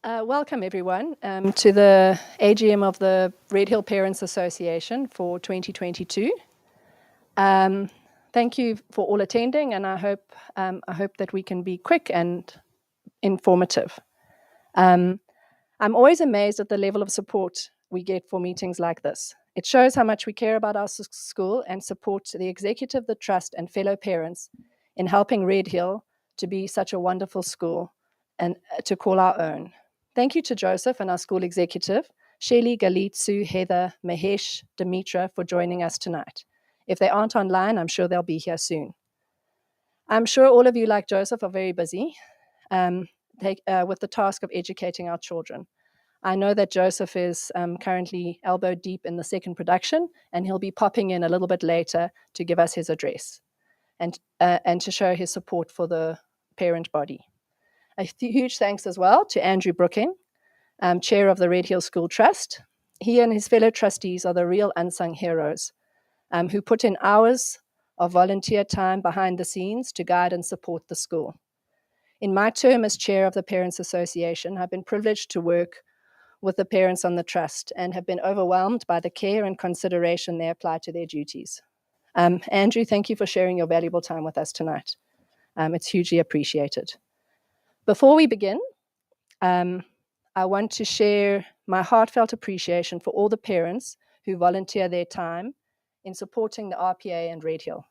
Welcome, everyone, to the AGM of the Red Hill Parents Association for 2022. Thank you for all attending, and I hope that we can be quick and informative. I'm always amazed at the level of support we get for meetings like this. It shows how much we care about our school and support the executive, the trust, and fellow parents in helping Red Hill to be such a wonderful school and to call our own. Thank you to Joseph and our school executive, Shelly, Galitsu, Heather, Mahesh, Demetra, for joining us tonight. If they aren't online, I'm sure they'll be here soon. I'm sure all of you, like Joseph, are very busy with the task of educating our children. I know that Joseph is currently elbow deep in the second production, and he'll be popping in a little bit later to give us his address and to show his support for the parent body. A huge thanks as well to Andrew Brooking, chair of the Red Hill School Trust. He and his fellow trustees are the real unsung heroes who put in hours of volunteer time behind the scenes to guide and support the school. In my term as chair of the Parents Association, I've been privileged to work with the parents on the trust and have been overwhelmed by the care and consideration they apply to their duties. Andrew, thank you for sharing your valuable time with us tonight. It's hugely appreciated. Before we begin, I want to share my heartfelt appreciation for all the parents who volunteer their time in supporting the RPA and Red Hill.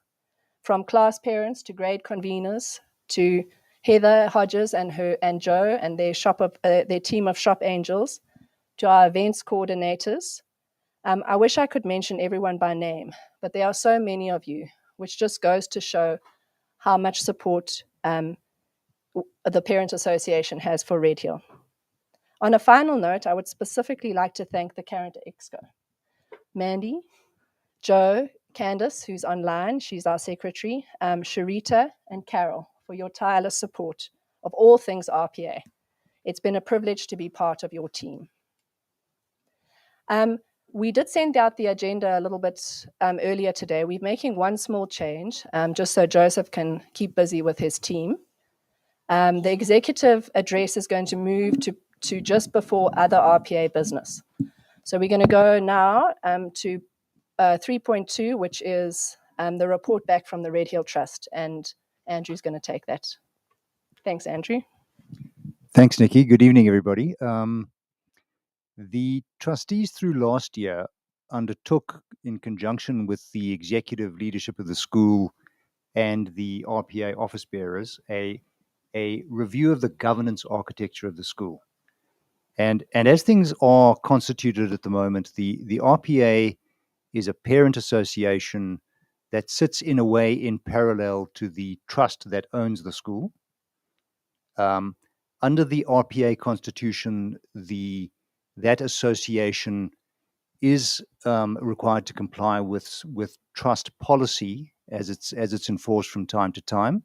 From class parents to grade conveners to Heather Hodges and Joe and their team of shop angels, to our events coordinators. I wish I could mention everyone by name, but there are so many of you, which just goes to show how much support the Parent Association has for Red Hill. On a final note, I would specifically like to thank the Current Exco. Mandy, Joe, Candice, who's online, she's our secretary, Sharita, and Carol for your tireless support of all things RPA. It's been a privilege to be part of your team. We did send out the agenda a little bit earlier today. We're making one small change, just so Joseph can keep busy with his team. The executive address is going to move to just before other RPA business. So we're going to go now to 3.2, which is the report back from the Red Hill Trust, and Andrew's going to take that. Thanks, Andrew. Thanks, Nikki. Good evening, everybody. The trustees through last year undertook, in conjunction with the executive leadership of the school and the RPA office bearers, a review of the governance architecture of the school. And as things are constituted at the moment, the RPA is a parent association that sits in a way in parallel to the trust that owns the school. Under the RPA constitution, that association is required to comply with trust policy as it's enforced from time to time.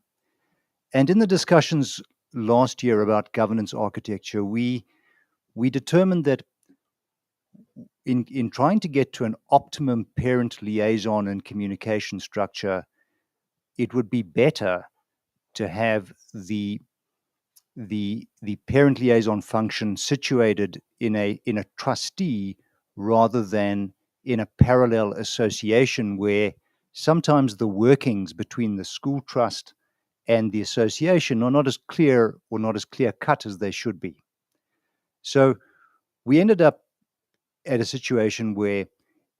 And in the discussions last year about governance architecture, we determined that in trying to get to an optimum parent liaison and communication structure, it would be better to have the parent liaison function situated in a trustee rather than in a parallel association where sometimes the workings between the school trust and the association are not as clear or not as clear cut as they should be. So we ended up at a situation where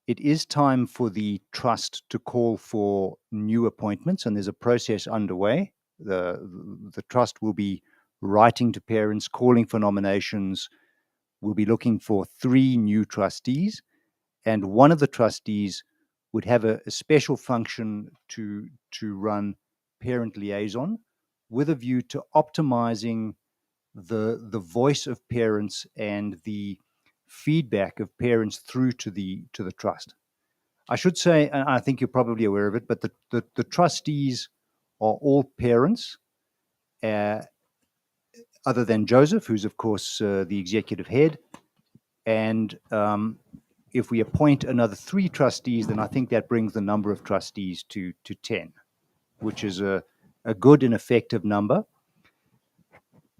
it is time for the trust to call for new appointments, and there's a process underway. The trust will be writing to parents, calling for nominations. We'll be looking for 3 new trustees, and one of the trustees would have a special function to run parent liaison with a view to optimizing the voice of parents and the feedback of parents through to the trust. I should say, and I think you're probably aware of it, but the trustees are all parents, other than Joseph, who's of course the executive head. And if we appoint another 3 trustees, then I think that brings the number of trustees to 10, which is a good and effective number.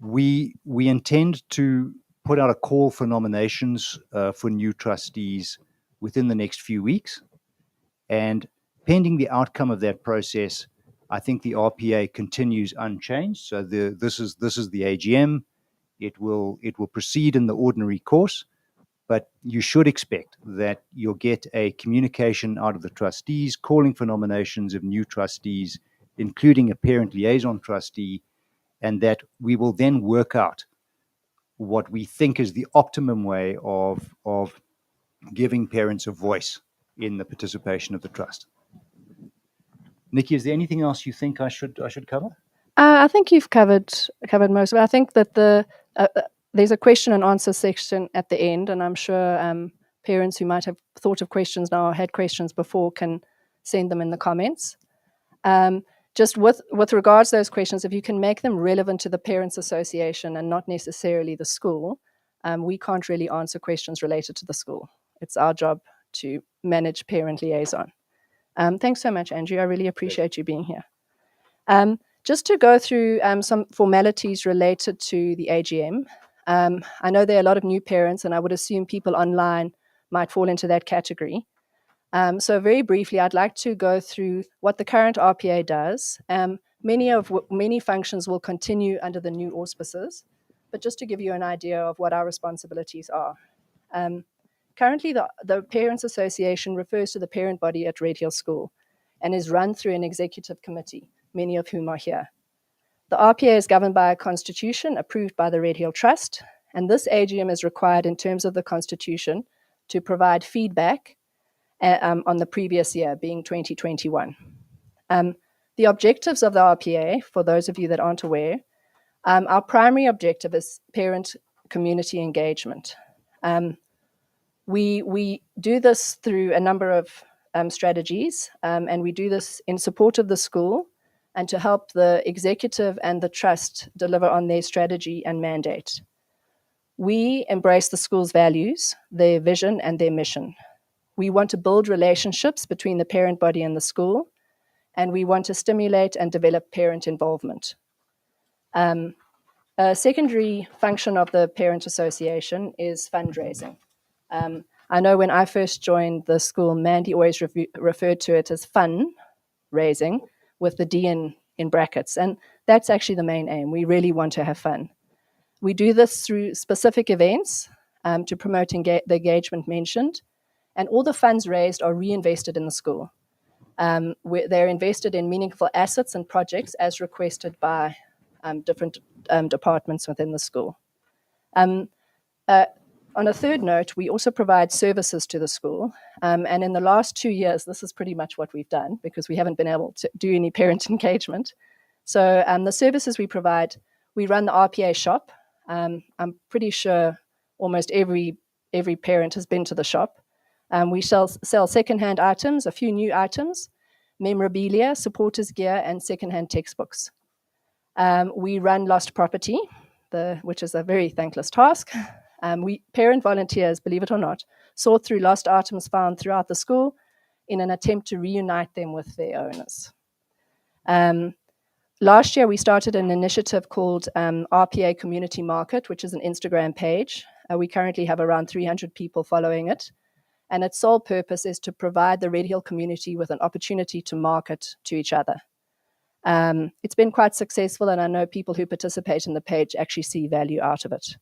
We intend to put out a call for nominations for new trustees within the next few weeks. And pending the outcome of that process, I think the RPA continues unchanged. So this is the AGM. It will proceed in the ordinary course, but you should expect that you'll get a communication out of the trustees calling for nominations of new trustees, including a parent liaison trustee, and that we will then work out what we think is the optimum way of giving parents a voice in the participation of the trust. Nikki, is there anything else you think I should cover? I think you've covered most of it. I think that there's a question and answer section at the end, and I'm sure parents who might have thought of questions now or had questions before can send them in the comments. Just with regards to those questions, if you can make them relevant to the Parents Association and not necessarily the school, we can't really answer questions related to the school. It's our job to manage parent liaison. Thanks so much, Andrew. I really appreciate you being here. Just to go through some formalities related to the AGM. I know there are a lot of new parents, and I would assume people online might fall into that category. So very briefly, I'd like to go through what the current RPA does. Many functions will continue under the new auspices, but just to give you an idea of what our responsibilities are. Currently, the Parents Association refers to the parent body at Red Hill School and is run through an executive committee, many of whom are here. The RPA is governed by a constitution approved by the Red Hill Trust, and this AGM is required in terms of the constitution to provide feedback on the previous year, being 2021. The objectives of the RPA, for those of you that aren't aware, our primary objective is parent community engagement. We do this through a number of strategies, and we do this in support of the school and to help the executive and the trust deliver on their strategy and mandate. We embrace the school's values, their vision, and their mission. We want to build relationships between the parent body and the school, and we want to stimulate and develop parent involvement. A secondary function of the Parent Association is fundraising. I know when I first joined the school, Mandy always referred to it as fun raising with the D in brackets, and that's actually the main aim. We really want to have fun. We do this through specific events to promote the engagement mentioned, and all the funds raised are reinvested in the school. They're invested in meaningful assets and projects as requested by different departments within the school. On a third note, we also provide services to the school. And in the last 2 years, this is pretty much what we've done because we haven't been able to do any parent engagement. So the services we provide, we run the RPA shop. I'm pretty sure almost every parent has been to the shop. We sell secondhand items, a few new items, memorabilia, supporters gear, and secondhand textbooks. We run lost property, which is a very thankless task. Parent volunteers, believe it or not, sort through lost items found throughout the school in an attempt to reunite them with their owners. Last year, we started an initiative called RPA Community Market, which is an Instagram page. We currently have around 300 people following it. And its sole purpose is to provide the Red Hill community with an opportunity to market to each other. It's been quite successful, and I know people who participate in the page actually see value out of it.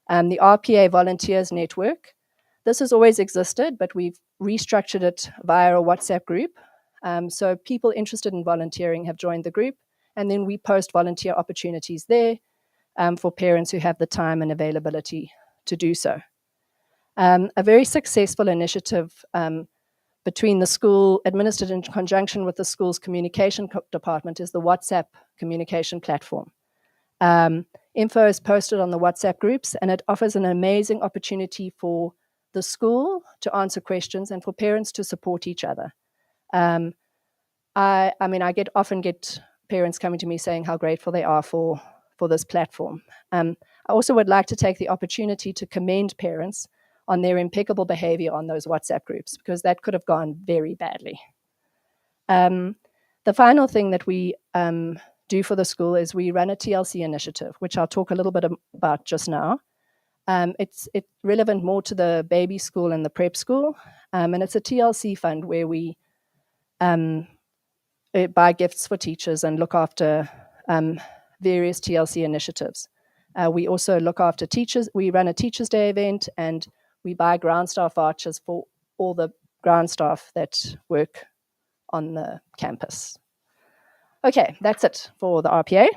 The RPA Volunteers Network, this has always existed, but we've restructured it via a WhatsApp group. So people interested in volunteering have joined the group, and then we post volunteer opportunities there for parents who have the time and availability to do so. A very successful initiative between the school, administered in conjunction with the school's communication department, is the WhatsApp communication platform. Info is posted on the WhatsApp groups, and it offers an amazing opportunity for the school to answer questions and for parents to support each other. I often get parents coming to me saying how grateful they are for this platform. I also would like to take the opportunity to commend parents on their impeccable behavior on those WhatsApp groups, because that could have gone very badly. The final thing that we do for the school is we run a TLC initiative, which I'll talk a little bit about just now. It's relevant more to the baby school and the prep school, and it's a TLC fund where we buy gifts for teachers and look after various TLC initiatives. We also look after teachers. We run a Teachers' Day event, and we buy ground staff vouchers for all the ground staff that work on the campus. Okay, that's it for the RPA.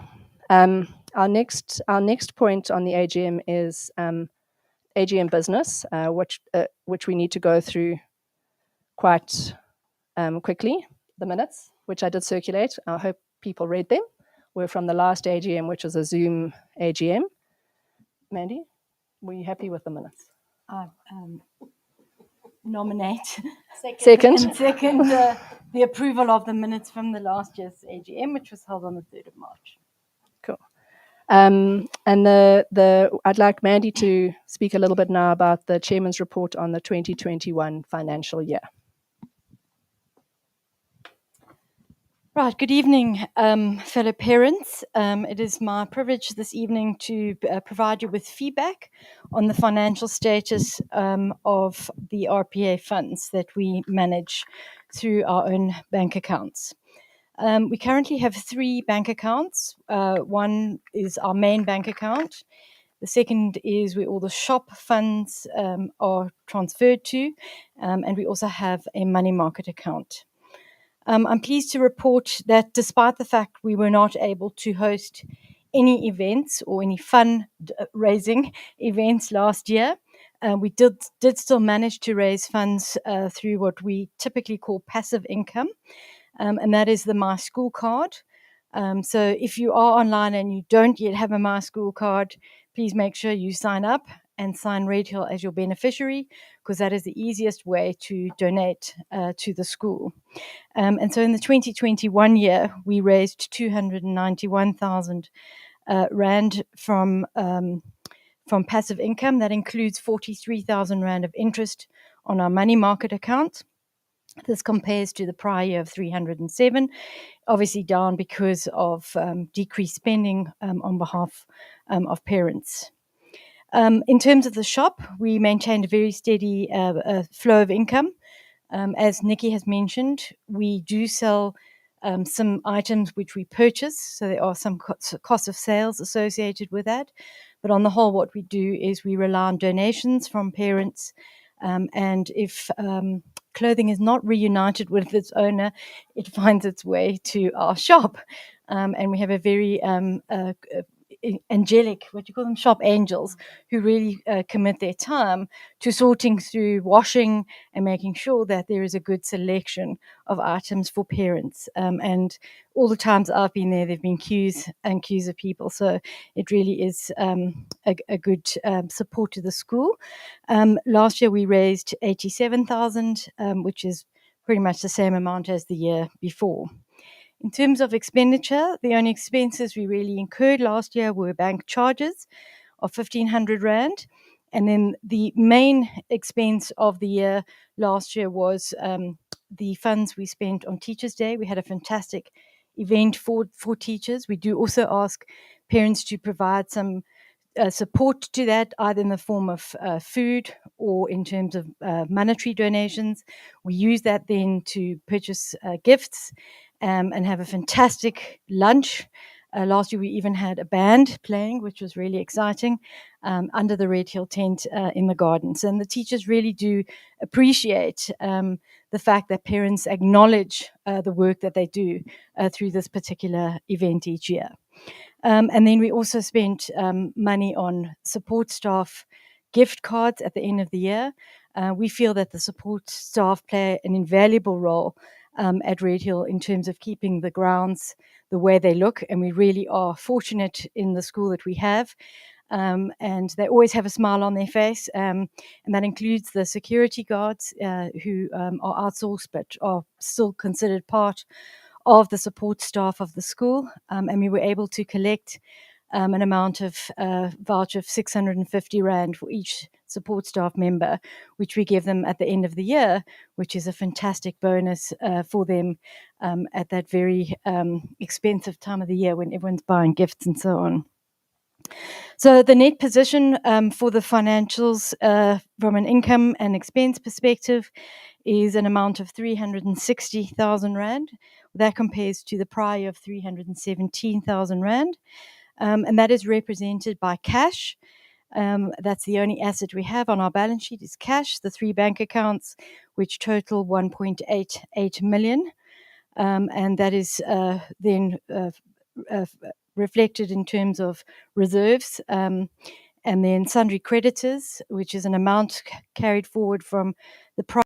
Our next point on the AGM is AGM business, which we need to go through quite quickly. The minutes, which I did circulate, I hope people read them, were from the last AGM, which was a Zoom AGM. Mandy, were you happy with the minutes? Nominate Second. the approval of the minutes from the last year's AGM, which was held on the 3rd of March. Cool. And I'd like Mandy to speak a little bit now about the chairman's report on the 2021 financial year. Right, good evening, fellow parents. It is my privilege this evening to provide you with feedback on the financial status of the RPA funds that we manage through our own bank accounts. We currently have 3 bank accounts. One is our main bank account. The second is where all the shop funds are transferred to, and we also have a money market account. I'm pleased to report that despite the fact we were not able to host any events or any fund-raising events last year, we did still manage to raise funds through what we typically call passive income, and that is the My School card. So if you are online and you don't yet have a My School card, please make sure you sign up and sign Red Hill as your beneficiary, because that is the easiest way to donate to the school. And so in the 2021 year, we raised 291,000 Rand from passive income. That includes 43,000 Rand of interest on our money market account. This compares to the prior year of 307, obviously down because of decreased spending on behalf of parents. In terms of the shop, we maintained a very steady flow of income. As Nikki has mentioned, we do sell some items which we purchase, so there are some cost of sales associated with that. But on the whole, what we do is we rely on donations from parents, and if clothing is not reunited with its owner, it finds its way to our shop. And we have a very angelic, what do you call them, shop angels, who really commit their time to sorting through washing and making sure that there is a good selection of items for parents. And all the times I've been there, there've been queues and queues of people. So it really is a good support to the school. Last year we raised 87,000, which is pretty much the same amount as the year before. In terms of expenditure, the only expenses we really incurred last year were bank charges of 1,500 Rand. And then the main expense of the year last year was the funds we spent on Teachers' Day. We had a fantastic event for teachers. We do also ask parents to provide some support to that, either in the form of food or in terms of monetary donations. We use that then to purchase gifts and have a fantastic lunch. Last year, we even had a band playing, which was really exciting, under the Red Hill tent in the gardens. And the teachers really do appreciate the fact that parents acknowledge the work that they do through this particular event each year. And then we also spent money on support staff gift cards at the end of the year. We feel that the support staff play an invaluable role at Red Hill in terms of keeping the grounds the way they look. And we really are fortunate in the school that we have. And they always have a smile on their face. And that includes the security guards who are outsourced but are still considered part of the support staff of the school. And we were able to collect an amount of voucher of 650 Rand for each support staff member, which we give them at the end of the year, which is a fantastic bonus for them at that very expensive time of the year when everyone's buying gifts and so on. So the net position for the financials from an income and expense perspective is an amount of 360,000 Rand. That compares to the prior of 317,000 Rand. And that is represented by cash. That's the only asset we have on our balance sheet is cash, the 3 bank accounts, which total 1.88 million. And that is then reflected in terms of reserves. And then sundry creditors, which is an amount carried forward from the prior.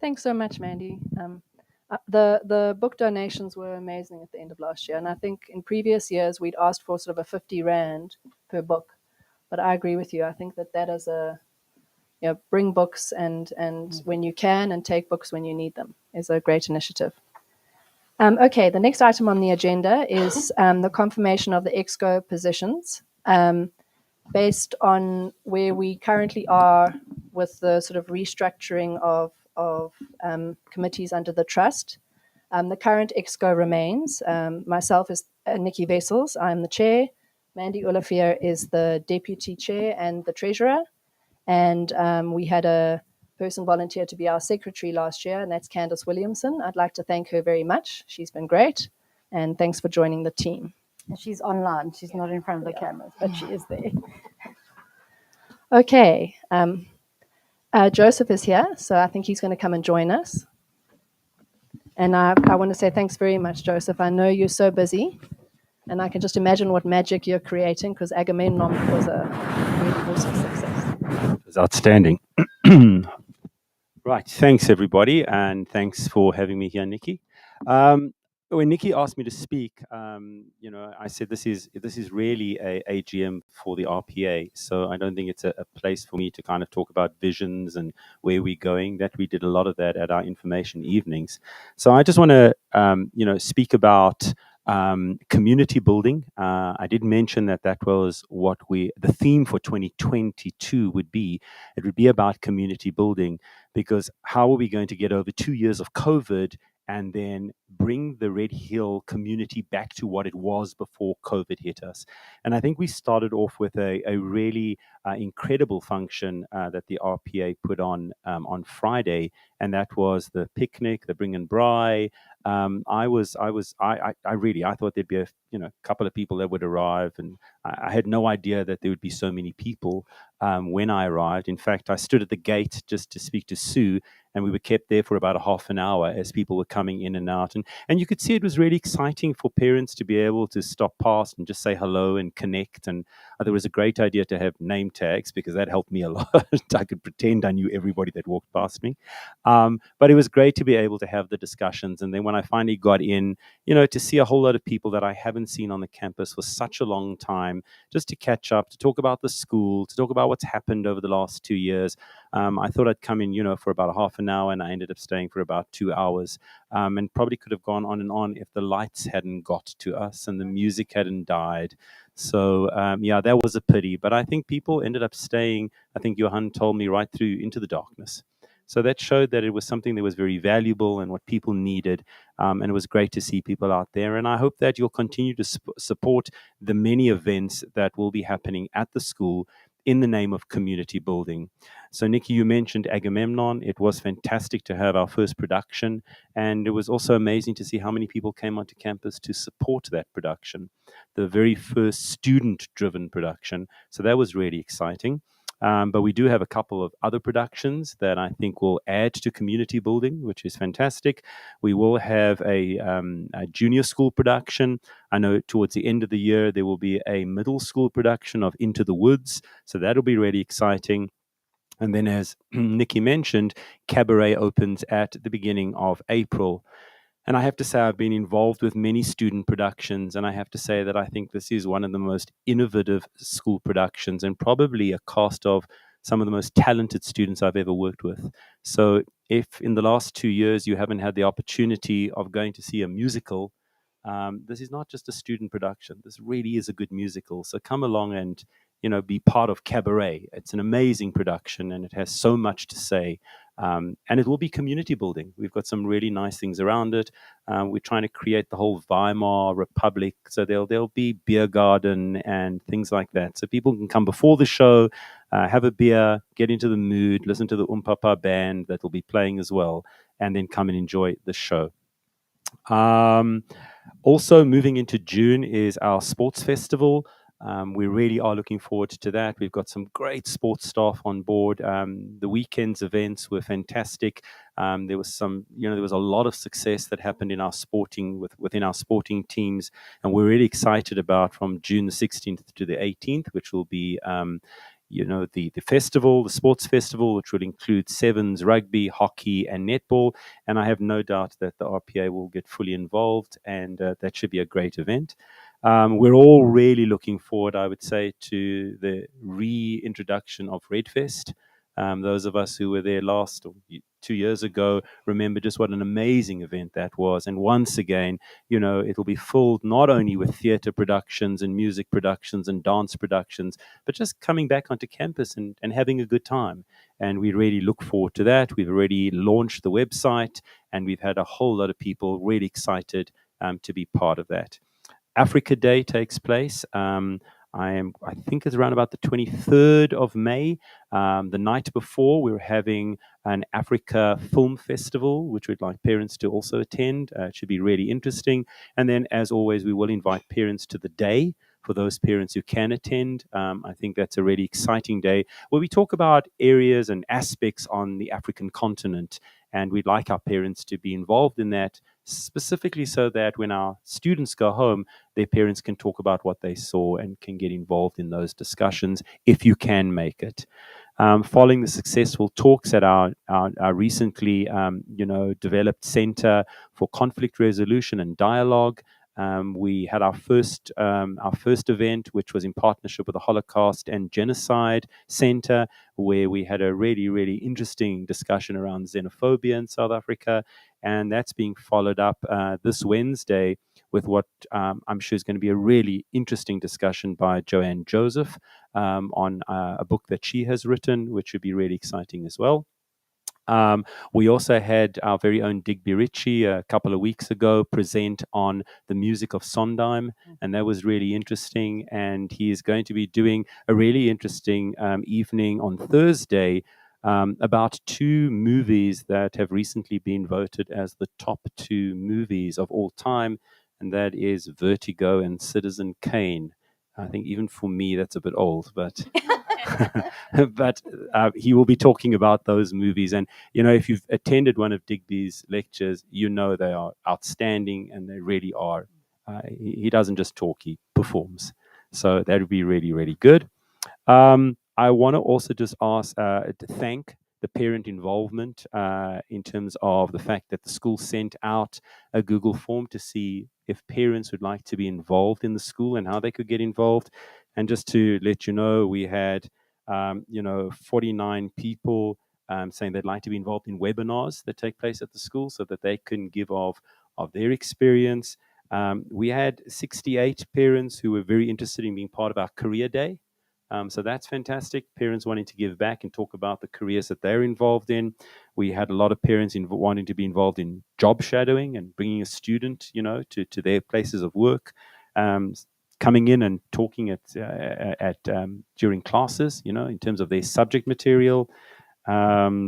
Thanks so much, Mandy. The book donations were amazing at the end of last year, and I think in previous years we'd asked for sort of a 50 Rand per book. But I agree with you. I think that is a bring books and when you can and take books when you need them is a great initiative. Okay, the next item on the agenda is the confirmation of the EXCO positions. Based on where we currently are with the sort of restructuring of committees under the trust, the current EXCO remains. Myself is Nikki Wessels. I'm the chair. Mandy Olivier is the deputy chair and the treasurer. And we had a person volunteer to be our secretary last year, and that's Candace Williamson. I'd like to thank her very much. She's been great. And thanks for joining the team. And she's online. She's not in front of the cameras, but she is there. Okay. Joseph is here, so I think he's going to come and join us. And I want to say thanks very much, Joseph. I know you're so busy, and I can just imagine what magic you're creating, because Agamemnon was a really awesome success. It was outstanding. Right, thanks everybody, and thanks for having me here, Nikki. When Nikki asked me to speak, I said this is really a AGM for the RPA, so I don't think it's a place for me to kind of talk about visions and where we're going. That we did a lot of that at our information evenings. So I just want to, speak about community building. I did mention that was what the theme for 2022 would be. It would be about community building, because how are we going to get over 2 years of COVID and then bring the Red Hill community back to what it was before COVID hit us? And I think we started off with a really incredible function that the RPA put on Friday, and that was the picnic, the bring and braai. I thought there'd be a couple of people that would arrive, and I had no idea that there would be so many people when I arrived. In fact, I stood at the gate just to speak to Sue, and we were kept there for about a half an hour as people were coming in and out. And you could see it was really exciting for parents to be able to stop past and just say hello and connect. And there was a great idea to have name tags, because that helped me a lot. I could pretend I knew everybody that walked past me. But it was great to be able to have the discussions. And then when when I finally got in, to see a whole lot of people that I haven't seen on the campus for such a long time, just to catch up, to talk about the school, to talk about what's happened over the last 2 years. I thought I'd come in, for about a half an hour, and I ended up staying for about 2 hours, and probably could have gone on and on if the lights hadn't got to us and the music hadn't died. So, that was a pity. But I think people ended up staying, I think Johan told me, right through into the darkness. So that showed that it was something that was very valuable and what people needed. And it was great to see people out there. And I hope that you'll continue to support the many events that will be happening at the school in the name of community building. So, Nikki, you mentioned Agamemnon. It was fantastic to have our first production. And it was also amazing to see how many people came onto campus to support that production, the very first student-driven production. So that was really exciting. But we do have a couple of other productions that I think will add to community building, which is fantastic. We will have a junior school production. I know towards the end of the year, there will be a middle school production of Into the Woods. So that'll be really exciting. And then, as Nikki mentioned, Cabaret opens at the beginning of April. And I have to say, I've been involved with many student productions, and I have to say that I think this is one of the most innovative school productions and probably a cast of some of the most talented students I've ever worked with. So if in the last 2 years you haven't had the opportunity of going to see a musical, this is not just a student production. This really is a good musical. So come along and be part of Cabaret. It's an amazing production, and it has so much to say. And it will be community building. We've got some really nice things around it. We're trying to create the whole Weimar Republic. So there'll be beer garden and things like that. So people can come before the show, have a beer, get into the mood, listen to the Umpapa band that will be playing as well, and then come and enjoy the show. Also, moving into June is our sports festival. We really are looking forward to that. We've got some great sports staff on board. The weekend's events were fantastic. There was a lot of success that happened in our within our sporting teams, and we're really excited about from June the 16th to the 18th, which will be the festival, the sports festival, which will include sevens, rugby, hockey, and netball. And I have no doubt that the RPA will get fully involved, and that should be a great event. We're all really looking forward, I would say, to the reintroduction of Redfest. Those of us who were there 2 years ago remember just what an amazing event that was. And once again, it'll be filled not only with theatre productions and music productions and dance productions, but just coming back onto campus and having a good time. And we really look forward to that. We've already launched the website, and we've had a whole lot of people really excited to be part of that. Africa Day takes place. I think it's around about the 23rd of May. The night before, we're having an Africa Film Festival, which we'd like parents to also attend. It should be really interesting. And then, as always, we will invite parents to the day for those parents who can attend. I think that's a really exciting day where we talk about areas and aspects on the African continent. And we'd like our parents to be involved in that, specifically so that when our students go home, their parents can talk about what they saw and can get involved in those discussions if you can make it. Following the successful talks at our recently developed Center for Conflict Resolution and Dialogue, we had our first event, which was in partnership with the Holocaust and Genocide Center, where we had a really, really interesting discussion around xenophobia in South Africa. And that's being followed up this Wednesday with what I'm sure is going to be a really interesting discussion by Joanne Joseph on a book that she has written, which should be really exciting as well. We also had our very own Digby Ritchie a couple of weeks ago present on the music of Sondheim, and that was really interesting. And he is going to be doing a really interesting evening on Thursday about 2 movies that have recently been voted as the top 2 movies of all time, and that is Vertigo and Citizen Kane. I think even for me, that's a bit old, but but he will be talking about those movies. And, if you've attended one of Digby's lectures, they are outstanding, and they really are. He doesn't just talk, he performs. So that would be really, really good. I want to also just thank the parent involvement in terms of the fact that the school sent out a Google form to see if parents would like to be involved in the school and how they could get involved. And just to let you know, we had 49 people saying they'd like to be involved in webinars that take place at the school so that they can give of their experience. We had 68 parents who were very interested in being part of our career day. So that's fantastic. Parents wanting to give back and talk about the careers that they're involved in. We had a lot of parents wanting to be involved in job shadowing and bringing a student, to their places of work. Coming in and talking at during classes, in terms of their subject material.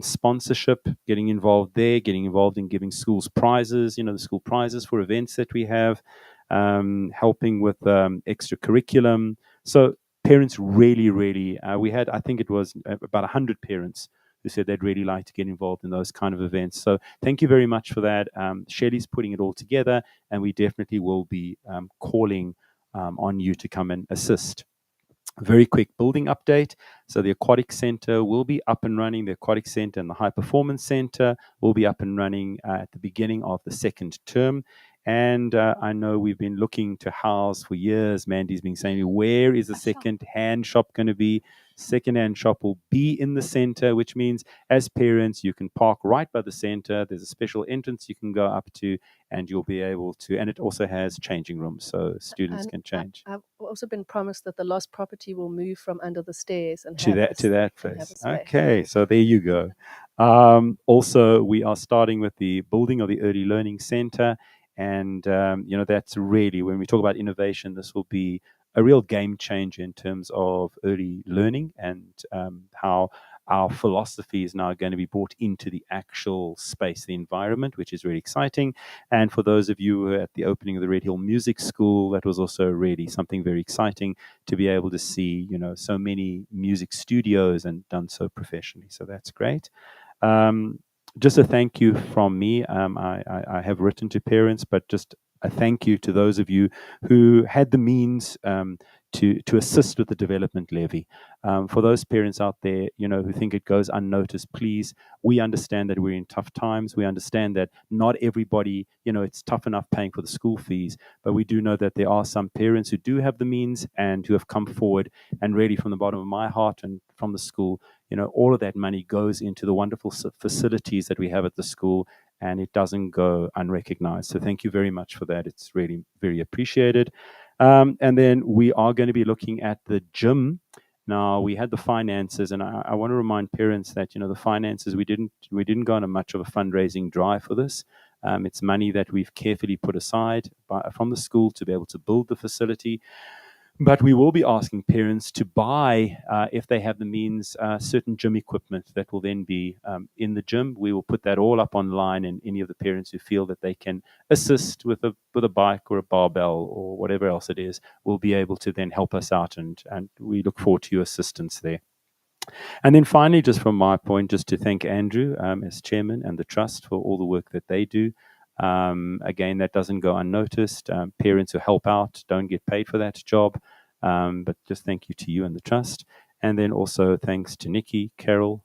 Sponsorship, getting involved there, getting involved in giving schools prizes, the school prizes for events that we have, helping with extracurriculum. So parents really, we had, I think it was about 100 parents who said they'd really like to get involved in those kind of events. So thank you very much for that. Shelley's putting it all together, and we definitely will be calling on you to come and assist. Very quick building update. So the Aquatic Center will be up and running. The Aquatic Center and the High Performance Center will be up and running at the beginning of the second term. And I know we've been looking to house for years. Mandy's been saying, where is the second-hand shop going to be? Second-hand shop will be in the center, which means as parents, you can park right by the center. There's a special entrance you can go up to, and you'll be able to, and it also has changing rooms, so students And can change. I've also been promised that the lost property will move from under the stairs and to that and have place. a space. Okay, so there you go. Also, we are starting with the building of the Early Learning Center, and that's really, when we talk about innovation, this will be a real game changer in terms of early learning and how our philosophy is now going to be brought into the actual space, the environment, which is really exciting. And for those of you who were at the opening of the Red Hill Music School, that was also really something very exciting to be able to see, so many music studios and done so professionally. So that's great. Just a thank you from me. I have written to parents, but just a thank you to those of you who had the means to assist with the development levy. For those parents out there, who think it goes unnoticed, please, we understand that we're in tough times. We understand that not everybody, it's tough enough paying for the school fees, but we do know that there are some parents who do have the means and who have come forward, and really from the bottom of my heart and from the school, all of that money goes into the wonderful facilities that we have at the school, and it doesn't go unrecognized. So thank you very much for that. It's really very appreciated. And then we are going to be looking at the gym. Now, we had the finances, and I want to remind parents that the finances, we didn't go on much of a fundraising drive for this. It's money that we've carefully put aside from the school to be able to build the facility. But we will be asking parents to buy, if they have the means, certain gym equipment that will then be in the gym. We will put that all up online, and any of the parents who feel that they can assist with a bike or a barbell or whatever else it is will be able to then help us out, and we look forward to your assistance there. And then finally, just from my point, just to thank Andrew as chairman and the trust for all the work that they do. Again, that doesn't go unnoticed. Parents who help out don't get paid for that job, but just thank you to you and the trust. And then also thanks to Nikki, Carol,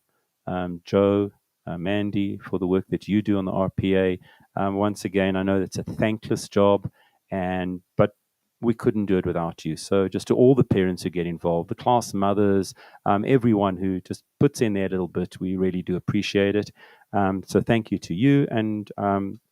Joe, Mandy for the work that you do on the RPA. Once again, I know it's a thankless job, but we couldn't do it without you. So just to all the parents who get involved, the class mothers, everyone who just puts in their little bit, we really do appreciate it. So thank you to you. And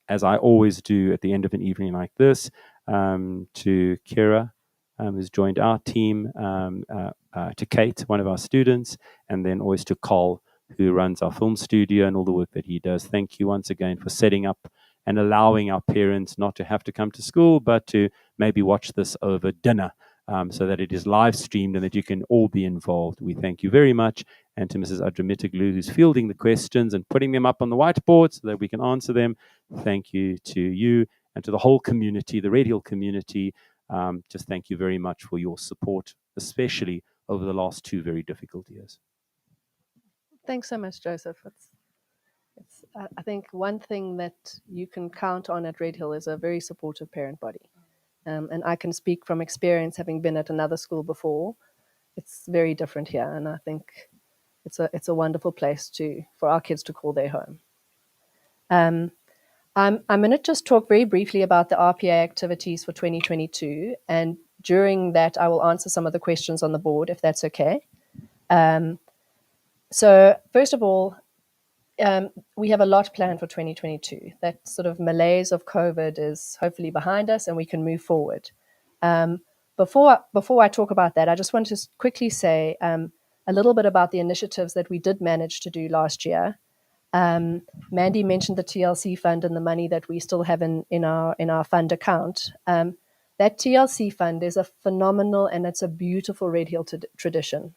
as I always do at the end of an evening like this, to Kira, who's joined our team, to Kate, one of our students, and then always to Cole, who runs our film studio and all the work that he does. Thank you once again for setting up and allowing our parents not to have to come to school, but to maybe watch this over dinner, so that it is live streamed and that you can all be involved. We thank you very much. And to Mrs. Adramitoglu, who's fielding the questions and putting them up on the whiteboard so that we can answer them. Thank you to you and to the whole community, the Red Hill community. Just thank you very much for your support, especially over the last 2 very difficult years. Thanks so much, Joseph. I think one thing that you can count on at Red Hill is a very supportive parent body. And I can speak from experience, having been at another school before. It's very different here, and I think It's a wonderful place for our kids to call their home. I'm going to just talk very briefly about the RPA activities for 2022, and during that, I will answer some of the questions on the board, if that's okay. So first of all, we have a lot planned for 2022. That sort of malaise of COVID is hopefully behind us, and we can move forward. Before I talk about that, I just want to quickly say a little bit about the initiatives that we did manage to do last year. Mandy mentioned the TLC fund and the money that we still have in our fund account. That TLC fund is a phenomenal and it's a beautiful Red Hill tradition.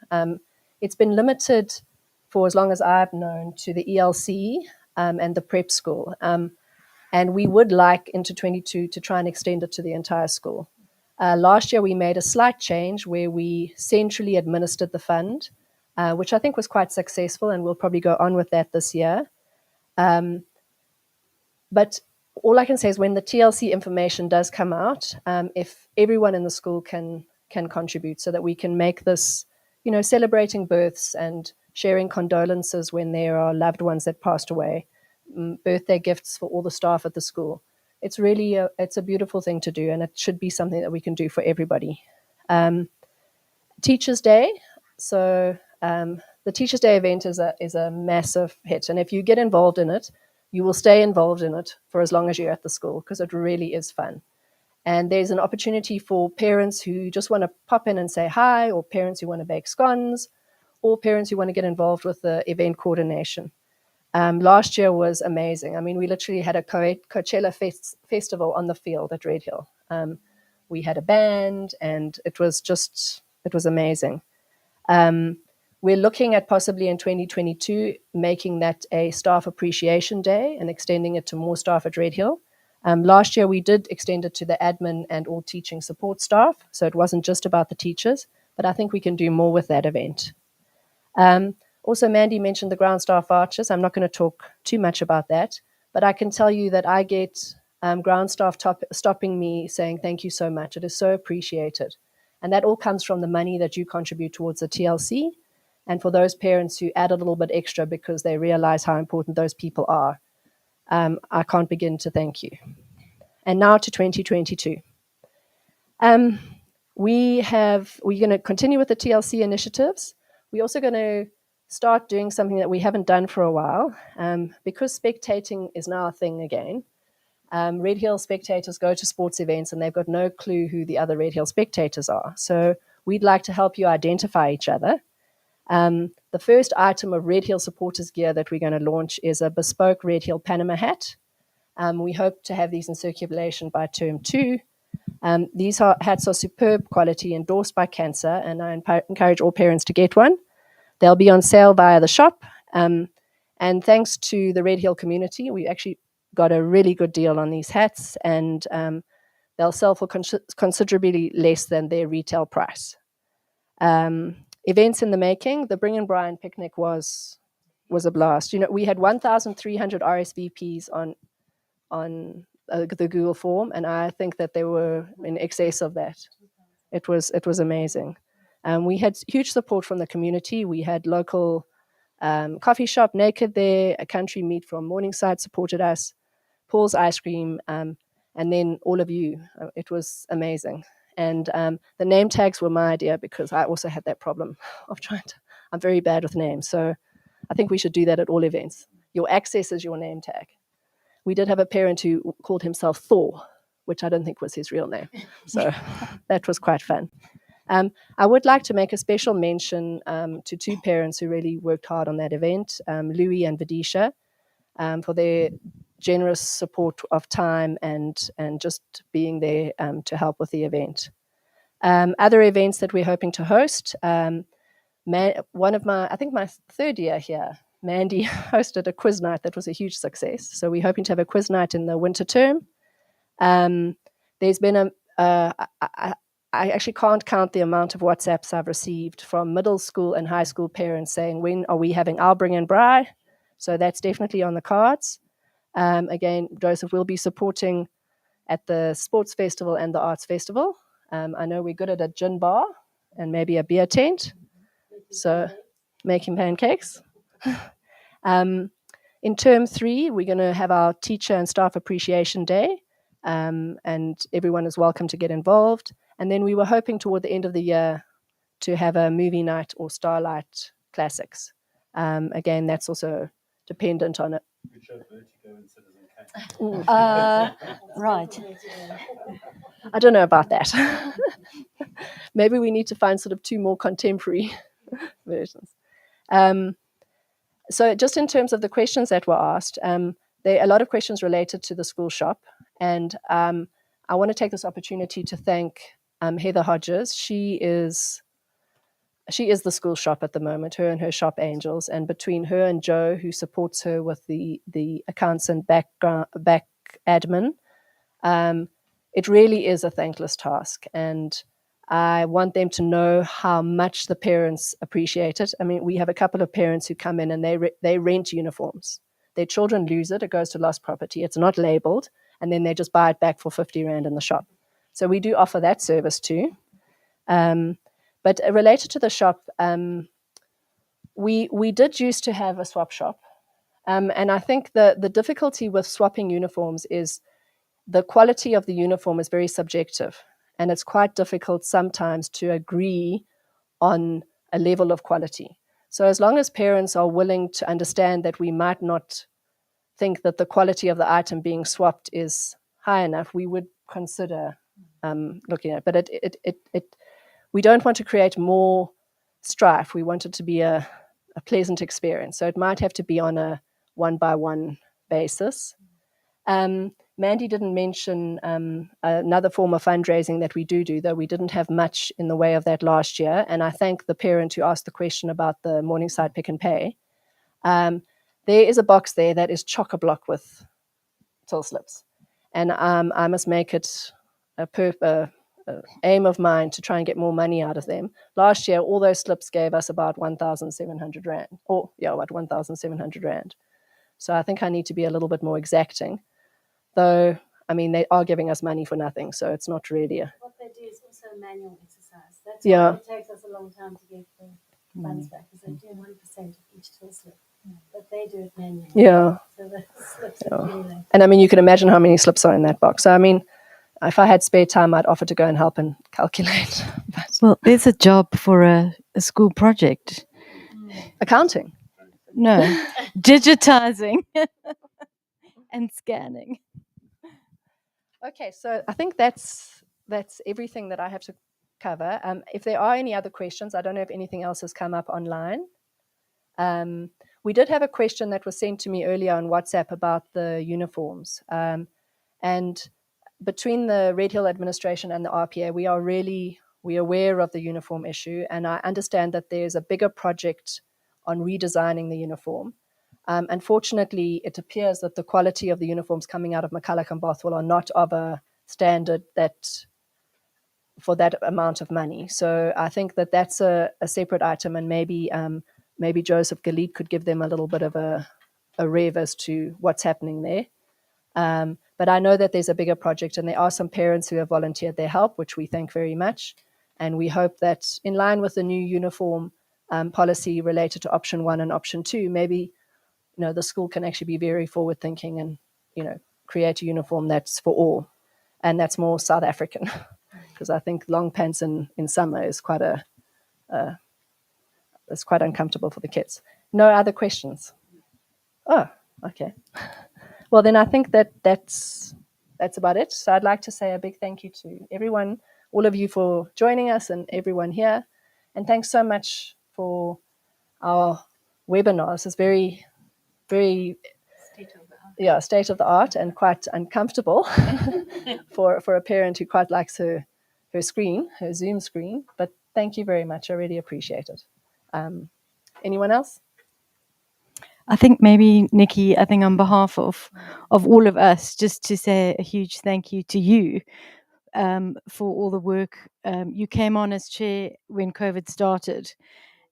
It's been limited for as long as I've known to the ELC and the prep school. And we would like into 22 to try and extend it to the entire school. Last year, we made a slight change where we centrally administered the fund, which I think was quite successful, and we'll probably go on with that this year. But all I can say is when the TLC information does come out, if everyone in the school can contribute so that we can make this, celebrating births and sharing condolences when there are loved ones that passed away, birthday gifts for all the staff at the school. It's really it's a beautiful thing to do, and it should be something that we can do for everybody. Teachers' Day. So the Teachers' Day event is a massive hit, and if you get involved in it, you will stay involved in it for as long as you're at the school because it really is fun. And there's an opportunity for parents who just want to pop in and say hi, or parents who want to bake scones, or parents who want to get involved with the event coordination. Last year was amazing. I mean, we literally had a Coachella festival on the field at Red Hill. We had a band, and it was amazing. We're looking at possibly in 2022 making that a staff appreciation day and extending it to more staff at Red Hill. Last year, we did extend it to the admin and all teaching support staff, so it wasn't just about the teachers, but I think we can do more with that event. Also, Mandy mentioned the ground staff arches. I'm not going to talk too much about that, but I can tell you that I get ground staff stopping me saying, thank you so much. It is so appreciated. And that all comes from the money that you contribute towards the TLC, and for those parents who add a little bit extra because they realize how important those people are. I can't begin to thank you. And now to 2022. We're going to continue with the TLC initiatives. We're also going to start doing something that we haven't done for a while, because spectating is now a thing again. Red Hill spectators go to sports events and they've got no clue who the other Red Hill spectators are. So we'd like to help you identify each other. The first item of Red Hill supporters gear that we're going to launch is a bespoke Red Hill Panama hat. We hope to have these in circulation by term 2. These hats are superb quality, endorsed by Cancer, and I encourage all parents to get one. They'll be on sale via the shop. And thanks to the Red Hill community, we actually got a really good deal on these hats, and they'll sell for considerably less than their retail price. Events in the making. The Bring and Brian picnic was a blast. We had 1,300 RSVPs on the Google form, and I think that they were in excess of that. It was amazing. We had huge support from the community. We had local coffee shop Naked there, a country meat from Morningside supported us, Paul's Ice Cream, and then all of you. It was amazing. And the name tags were my idea because I also had that problem of I'm very bad with names. So I think we should do that at all events. Your access is your name tag. We did have a parent who called himself Thor, which I don't think was his real name. So that was quite fun. I would like to make a special mention to 2 parents who really worked hard on that event, Louis and Vidisha, for their generous support of time and just being there to help with the event. Other events that we're hoping to host, I think my 3rd year here, Mandy hosted a quiz night that was a huge success. So we're hoping to have a quiz night in the winter term. There's been I actually can't count the amount of WhatsApps I've received from middle school and high school parents saying, when are we having our Bring and Bri? So that's definitely on the cards. Again, Joseph will be supporting at the Sports Festival and the Arts Festival. I know we're good at a gin bar and maybe a beer tent. So making pancakes. In term 3, we're going to have our Teacher and Staff Appreciation Day, and everyone is welcome to get involved. And then we were hoping toward the end of the year to have a movie night or Starlight Classics. Again, that's also dependent on it. We show Vertigo and Citizen Kane. Right. I don't know about that. Maybe we need to find sort of 2 more contemporary versions. So just in terms of the questions that were asked, there are a lot of questions related to the school shop. And I want to take this opportunity to thank Heather Hodges. She is the school shop at the moment, her and her shop angels. And between her and Joe, who supports her with the accounts and back admin, it really is a thankless task. And I want them to know how much the parents appreciate it. I mean, we have a couple of parents who come in and they rent uniforms. Their children lose it. It goes to lost property. It's not labeled. And then they just buy it back for 50 Rand in the shop. So we do offer that service too. But related to the shop, we did used to have a swap shop. And I think the difficulty with swapping uniforms is the quality of the uniform is very subjective. And it's quite difficult sometimes to agree on a level of quality. So as long as parents are willing to understand that we might not think that the quality of the item being swapped is high enough, we would consider looking at it. But we don't want to create more strife. We want it to be a pleasant experience. So it might have to be on a 1-by-1 basis. Mandy didn't mention another form of fundraising that we do, though we didn't have much in the way of that last year. And I thank the parent who asked the question about the Morningside Pick and Pay. There is a box there that is chock-a-block with till slips. And I must make it a aim of mine to try and get more money out of them. Last year, all those slips gave us about 1,700 Rand. About 1,700 Rand. So I think I need to be a little bit more exacting. Though, I mean, they are giving us money for nothing, so it's not really What they do is also a manual exercise. That's Yeah. why it takes us a long time to get the funds back, because they do 1% of each till slip. But they do it manually. Yeah. So the slips Yeah. accumulate. And I mean, you can imagine how many slips are in that box. So, I mean, if I had spare time, I'd offer to go and help and calculate. But Well, there's a job for a school project. accounting. No, digitizing and scanning. Okay, so I think that's everything that I have to cover. If there are any other questions, I don't know if anything else has come up online. We did have a question that was sent to me earlier on WhatsApp about the uniforms. And between the Red Hill administration and the RPA, we're aware of the uniform issue, and I understand that there's a bigger project on redesigning the uniform. Unfortunately, it appears that the quality of the uniforms coming out of McCulloch and Bothwell are not of a standard that for that amount of money. So I think that that's a separate item, and maybe Joseph Galit could give them a little bit of a rev as to what's happening there. But I know that there's a bigger project, and there are some parents who have volunteered their help, which we thank very much. And we hope that in line with the new uniform policy related to option 1 and option 2, maybe the school can actually be very forward thinking and create a uniform that's for all, and that's more South African, because I think long pants in summer is quite it's quite uncomfortable for the kids. No other questions? Oh, okay. Well, then I think that's about it. So I'd like to say a big thank you to everyone, all of you for joining us, and everyone here. And thanks so much for our webinars. It's very, very state of the art and quite uncomfortable for a parent who quite likes her screen, her Zoom screen. But thank you very much. I really appreciate it. Anyone else? I think maybe, Nikki, on behalf of all of us, just to say a huge thank you to you for all the work. You came on as chair when COVID started,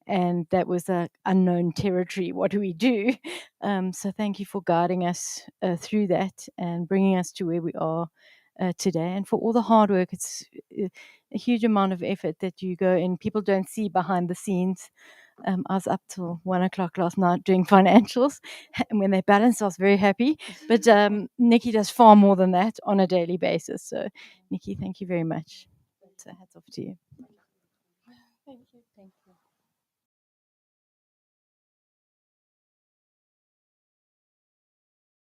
and that was an unknown territory. What do we do? So thank you for guiding us through that and bringing us to where we are today, and for all the hard work. It's a huge amount of effort that you go in. People don't see behind the scenes. I was up till 1 o'clock last night doing financials, and when they balance, I was very happy. But Nikki does far more than that on a daily basis. So, Nikki, thank you very much. So, hats off to you.